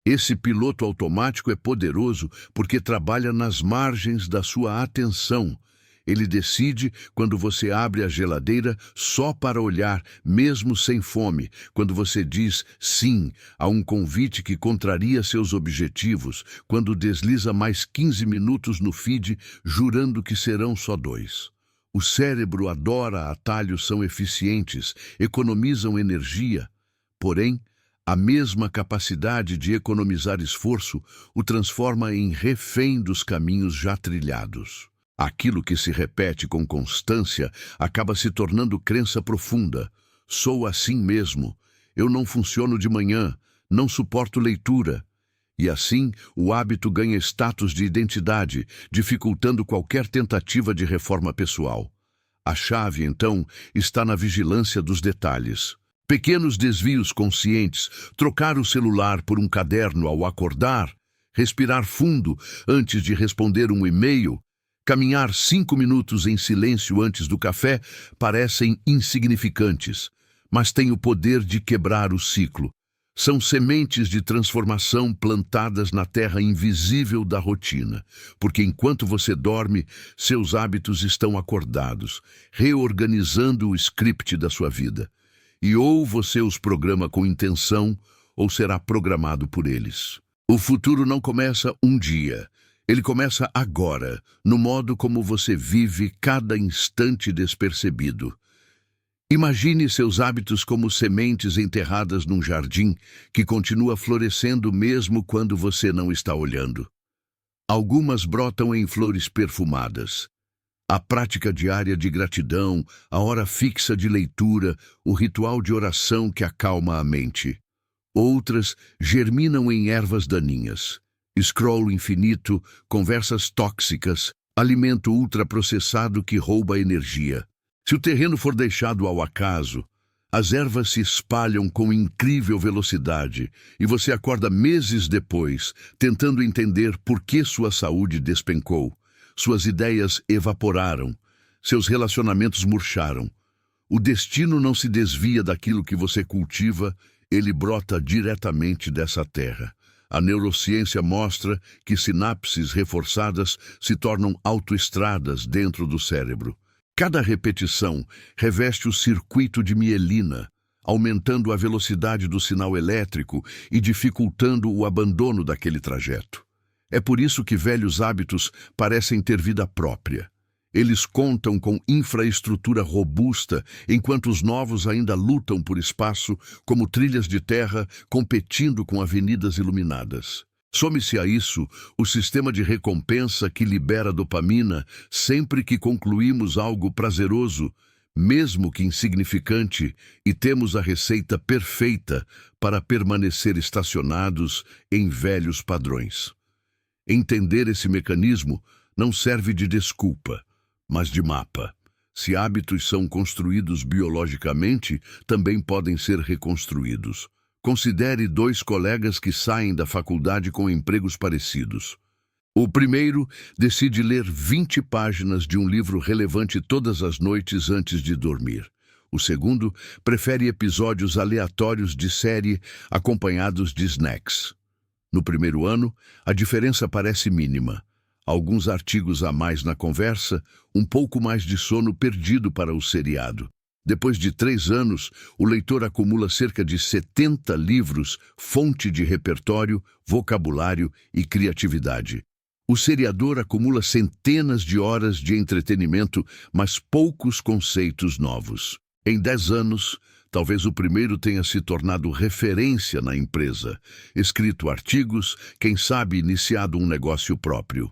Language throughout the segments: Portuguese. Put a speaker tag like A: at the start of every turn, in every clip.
A: Esse piloto automático é poderoso porque trabalha nas margens da sua atenção. Ele decide quando você abre a geladeira só para olhar, mesmo sem fome, quando você diz sim a um convite que contraria seus objetivos, quando desliza mais 15 minutos no feed, jurando que serão só 2. O cérebro adora atalhos, são eficientes, economizam energia. Porém, a mesma capacidade de economizar esforço o transforma em refém dos caminhos já trilhados. Aquilo que se repete com constância acaba se tornando crença profunda. Sou assim mesmo. Eu não funciono de manhã. Não suporto leitura. E assim, o hábito ganha status de identidade, dificultando qualquer tentativa de reforma pessoal. A chave, então, está na vigilância dos detalhes. Pequenos desvios conscientes, trocar o celular por um caderno ao acordar, respirar fundo antes de responder um e-mail, caminhar 5 minutos em silêncio antes do café parecem insignificantes, mas têm o poder de quebrar o ciclo. São sementes de transformação plantadas na terra invisível da rotina, porque enquanto você dorme, seus hábitos estão acordados, reorganizando o script da sua vida. E ou você os programa com intenção, ou será programado por eles. O futuro não começa um dia. Ele começa agora, no modo como você vive cada instante despercebido. Imagine seus hábitos como sementes enterradas num jardim que continua florescendo mesmo quando você não está olhando. Algumas brotam em flores perfumadas. A prática diária de gratidão, a hora fixa de leitura, o ritual de oração que acalma a mente. Outras germinam em ervas daninhas. Scroll infinito, conversas tóxicas, alimento ultraprocessado que rouba energia. Se o terreno for deixado ao acaso, as ervas se espalham com incrível velocidade e você acorda meses depois, tentando entender por que sua saúde despencou. Suas ideias evaporaram, seus relacionamentos murcharam. O destino não se desvia daquilo que você cultiva, ele brota diretamente dessa terra. A neurociência mostra que sinapses reforçadas se tornam autoestradas dentro do cérebro. Cada repetição reveste o circuito de mielina, aumentando a velocidade do sinal elétrico e dificultando o abandono daquele trajeto. É por isso que velhos hábitos parecem ter vida própria. Eles contam com infraestrutura robusta, enquanto os novos ainda lutam por espaço, como trilhas de terra competindo com avenidas iluminadas. Some-se a isso o sistema de recompensa que libera dopamina sempre que concluímos algo prazeroso, mesmo que insignificante, e temos a receita perfeita para permanecer estacionados em velhos padrões. Entender esse mecanismo não serve de desculpa, mas de mapa. Se hábitos são construídos biologicamente, também podem ser reconstruídos. Considere 2 colegas que saem da faculdade com empregos parecidos. O primeiro decide ler 20 páginas de um livro relevante todas as noites antes de dormir. O segundo prefere episódios aleatórios de série acompanhados de snacks. No primeiro ano, a diferença parece mínima. Alguns artigos a mais na conversa, um pouco mais de sono perdido para o seriado. Depois de 3 anos, o leitor acumula cerca de 70 livros, fonte de repertório, vocabulário e criatividade. O seriador acumula centenas de horas de entretenimento, mas poucos conceitos novos. Em 10 anos, talvez o primeiro tenha se tornado referência na empresa, escrito artigos, quem sabe iniciado um negócio próprio.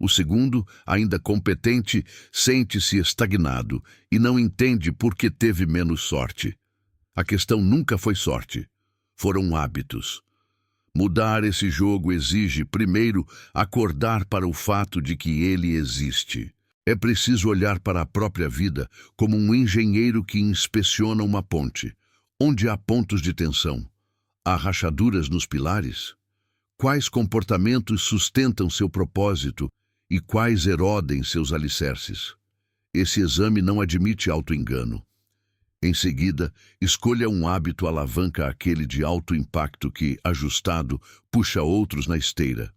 A: O segundo, ainda competente, sente-se estagnado e não entende por que teve menos sorte. A questão nunca foi sorte, foram hábitos. Mudar esse jogo exige, primeiro, acordar para o fato de que ele existe. É preciso olhar para a própria vida como um engenheiro que inspeciona uma ponte. Onde há pontos de tensão? Há rachaduras nos pilares? Quais comportamentos sustentam seu propósito e quais erodem seus alicerces? Esse exame não admite auto-engano. Em seguida, escolha um hábito alavanca aquele de alto impacto que, ajustado, puxa outros na esteira.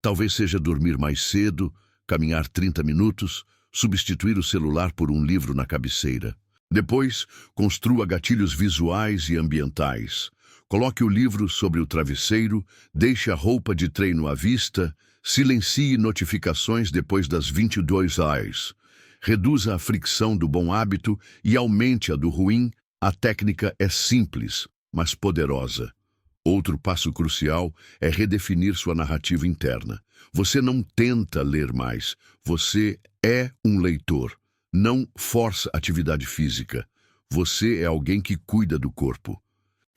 A: Talvez seja dormir mais cedo, caminhar 30 minutos, substituir o celular por um livro na cabeceira. Depois, construa gatilhos visuais e ambientais. Coloque o livro sobre o travesseiro, deixe a roupa de treino à vista, silencie notificações depois das 22 horas. Reduza a fricção do bom hábito e aumente a do ruim. A técnica é simples, mas poderosa. Outro passo crucial é redefinir sua narrativa interna. Você não tenta ler mais, você é um leitor. Não força atividade física. Você é alguém que cuida do corpo.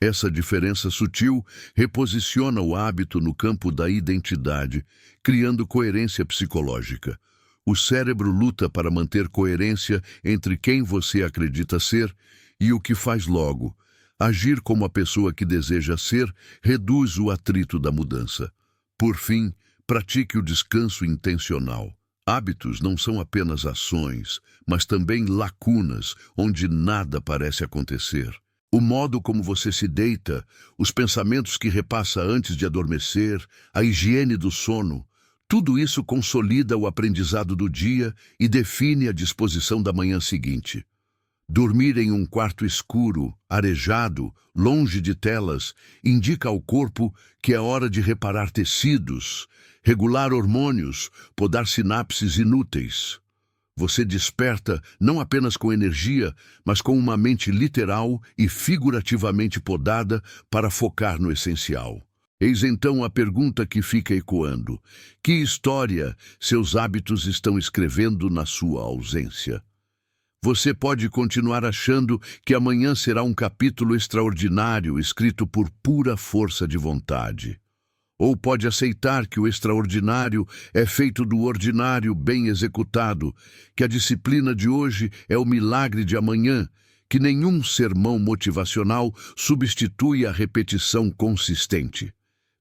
A: Essa diferença sutil reposiciona o hábito no campo da identidade, criando coerência psicológica. O cérebro luta para manter coerência entre quem você acredita ser e o que faz logo. Agir como a pessoa que deseja ser reduz o atrito da mudança. Por fim, pratique o descanso intencional. Hábitos não são apenas ações, mas também lacunas onde nada parece acontecer. O modo como você se deita, os pensamentos que repassa antes de adormecer, a higiene do sono, tudo isso consolida o aprendizado do dia e define a disposição da manhã seguinte. Dormir em um quarto escuro, arejado, longe de telas, indica ao corpo que é hora de reparar tecidos, regular hormônios, podar sinapses inúteis. Você desperta não apenas com energia, mas com uma mente literal e figurativamente podada para focar no essencial. Eis então a pergunta que fica ecoando: que história seus hábitos estão escrevendo na sua ausência? Você pode continuar achando que amanhã será um capítulo extraordinário escrito por pura força de vontade. Ou pode aceitar que o extraordinário é feito do ordinário bem executado, que a disciplina de hoje é o milagre de amanhã, que nenhum sermão motivacional substitui a repetição consistente.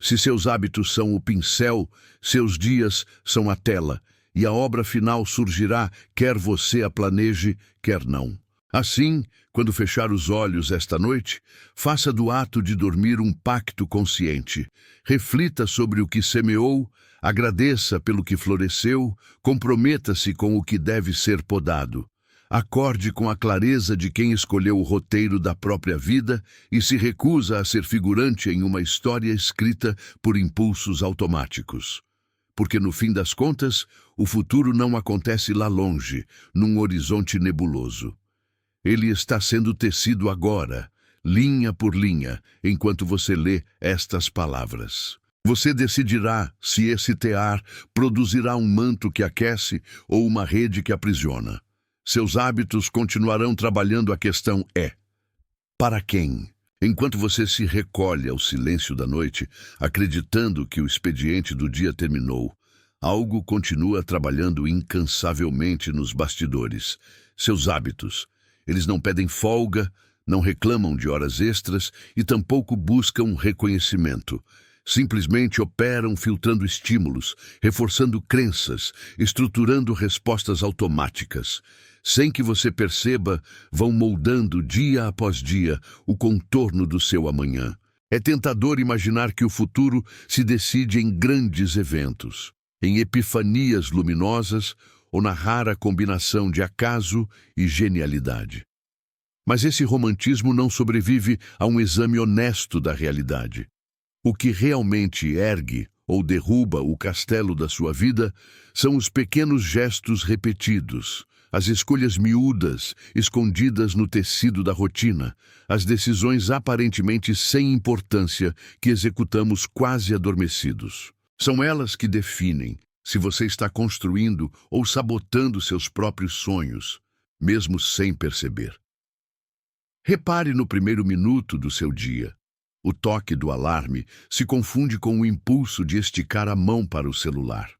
A: Se seus hábitos são o pincel, seus dias são a tela, e a obra final surgirá, quer você a planeje, quer não. Assim, quando fechar os olhos esta noite, faça do ato de dormir um pacto consciente. Reflita sobre o que semeou, agradeça pelo que floresceu, comprometa-se com o que deve ser podado. Acorde com a clareza de quem escolheu o roteiro da própria vida e se recusa a ser figurante em uma história escrita por impulsos automáticos. Porque, no fim das contas, o futuro não acontece lá longe, num horizonte nebuloso. Ele está sendo tecido agora, linha por linha, enquanto você lê estas palavras. Você decidirá se esse tear produzirá um manto que aquece ou uma rede que aprisiona. Seus hábitos continuarão trabalhando. A questão é: para quem? Enquanto você se recolhe ao silêncio da noite, acreditando que o expediente do dia terminou, algo continua trabalhando incansavelmente nos bastidores. Seus hábitos. Eles não pedem folga, não reclamam de horas extras e tampouco buscam reconhecimento. Simplesmente operam filtrando estímulos, reforçando crenças, estruturando respostas automáticas. Sem que você perceba, vão moldando dia após dia o contorno do seu amanhã. É tentador imaginar que o futuro se decide em grandes eventos, em epifanias luminosas ou na rara combinação de acaso e genialidade. Mas esse romantismo não sobrevive a um exame honesto da realidade. O que realmente ergue ou derruba o castelo da sua vida são os pequenos gestos repetidos, as escolhas miúdas, escondidas no tecido da rotina, as decisões aparentemente sem importância que executamos quase adormecidos. São elas que definem se você está construindo ou sabotando seus próprios sonhos, mesmo sem perceber. Repare no primeiro minuto do seu dia. O toque do alarme se confunde com o impulso de esticar a mão para o celular.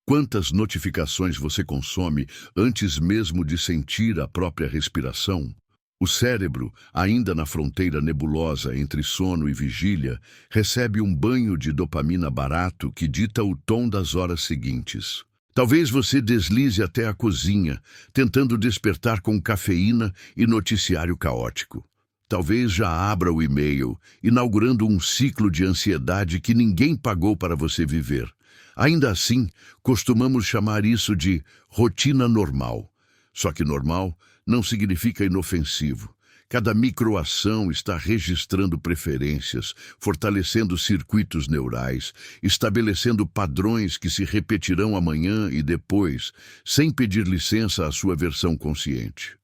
A: Quantas notificações você consome antes mesmo de sentir a própria respiração? O cérebro, ainda na fronteira nebulosa entre sono e vigília, recebe um banho de dopamina barato que dita o tom das horas seguintes. Talvez você deslize até a cozinha, tentando despertar com cafeína e noticiário caótico. Talvez já abra o e-mail, inaugurando um ciclo de ansiedade que ninguém pagou para você viver. Ainda assim, costumamos chamar isso de rotina normal. Só que normal não significa inofensivo. Cada microação está registrando preferências, fortalecendo circuitos neurais, estabelecendo padrões que se repetirão amanhã e depois, sem pedir licença à sua versão consciente.